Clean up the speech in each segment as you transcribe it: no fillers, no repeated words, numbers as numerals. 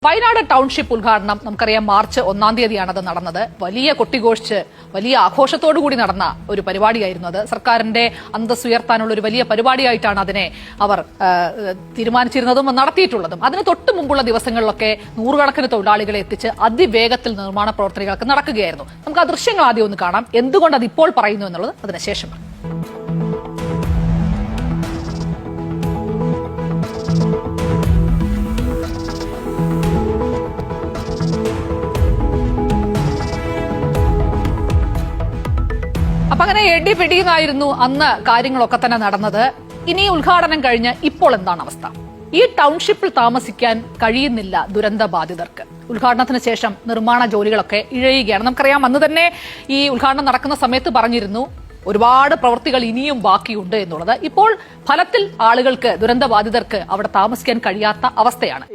Wayanad township ഉദ്ഘാടനം നമുക്കറിയാം March 1-ാം തീയതിയാണ് അത് നടന്നത്. വലിയ കൊട്ടിഘോഷിച്ച് വലിയ ആഘോഷത്തോടുകൂടി നടന്ന ഒരു പരിപാടിയായിരുന്നു അത്. സർക്കാരിന്റെ അന്തസ് ഉയർത്താനുള്ള ഒരു വലിയ പരിപാടിയായിട്ടാണ് അതിനെ അവർ തീരുമാനിച്ചിരുന്നതും നടത്തിയിട്ടുള്ളതും. അതിന് തൊട്ട് മുമ്പുള്ള ദിവസങ്ങളിലൊക്കെ നൂറുകണക്കിന് തൊഴിലാളികളെ എത്തിച്ച് അതിവേഗത്തിൽ നിർമ്മാണ പ്രവർത്തനങ്ങളൊക്കെ നടക്കുകയായിരുന്നു. നമുക്ക് ആ ദൃശ്യങ്ങൾ ആദ്യം ഒന്ന് കാണാം. എന്തുകൊണ്ട് അത് ഇപ്പോൾ പറയുന്നു എന്നുള്ളത് അതിനുശേഷം. അപ്പൊ അങ്ങനെ എടി പിടിയുന്നായിരുന്നു അന്ന് കാര്യങ്ങളൊക്കെ തന്നെ നടന്നത്. ഇനി ഉദ്ഘാടനം കഴിഞ്ഞ് ഇപ്പോൾ എന്താണ് അവസ്ഥ? ഈ ടൗൺഷിപ്പിൽ താമസിക്കാൻ കഴിയുന്നില്ല ദുരന്ത ബാധിതർക്ക്. ഉദ്ഘാടനത്തിന് ശേഷം നിർമ്മാണ ജോലികളൊക്കെ ഇഴയുകയാണ്. നമുക്കറിയാം അന്ന് തന്നെ ഈ ഉദ്ഘാടനം നടക്കുന്ന സമയത്ത് പറഞ്ഞിരുന്നു ഒരുപാട് പ്രവൃത്തികൾ ഇനിയും ബാക്കിയുണ്ട് എന്നുള്ളത്. ഇപ്പോൾ ഫലത്തിൽ ആളുകൾക്ക് ദുരന്തബാധിതർക്ക് അവിടെ താമസിക്കാൻ കഴിയാത്ത അവസ്ഥയാണ്.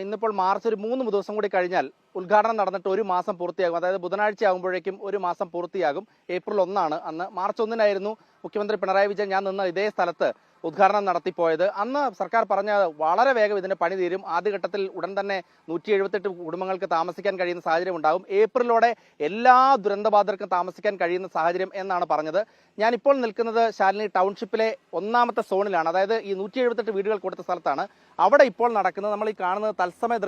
ഇന്നിപ്പോൾ മാർച്ച് ഒരു 3 ദിവസം കൂടി കഴിഞ്ഞാൽ ഉദ്ഘാടനം നടന്നിട്ട് ഒരു മാസം പൂർത്തിയാകും. അതായത് ബുധനാഴ്ച ആകുമ്പോഴേക്കും ഒരു മാസം പൂർത്തിയാകും. ഏപ്രിൽ 1 അന്ന്. മാർച്ച് 1 മുഖ്യമന്ത്രി പിണറായി വിജയൻ ഞാൻ നിന്ന ഇതേ സ്ഥലത്ത് ഉദ്ഘാടനം നടത്തിപ്പോയത്. അന്ന് സർക്കാർ പറഞ്ഞ വളരെ വേഗം ഇതിന്റെ പണി തീരും, ആദ്യഘട്ടത്തിൽ ഉടൻ തന്നെ 178 കുടുംബങ്ങൾക്ക് താമസിക്കാൻ കഴിയുന്ന സാഹചര്യം ഉണ്ടാകും, ഏപ്രിലോടെ എല്ലാ ദുരന്തബാധിതർക്കും താമസിക്കാൻ കഴിയുന്ന സാഹചര്യം എന്നാണ് പറഞ്ഞത്. ഞാനിപ്പോൾ നിൽക്കുന്നത് ശാലിനി ടൗൺഷിപ്പിലെ 1-ാമത്തെ സോണിലാണ്. അതായത് ഈ 178 വീടുകൾ കൊടുത്ത സ്ഥലത്താണ്. അവിടെ ഇപ്പോൾ നടക്കുന്നത് നമ്മൾ ഈ കാണുന്നത് തത്സമയ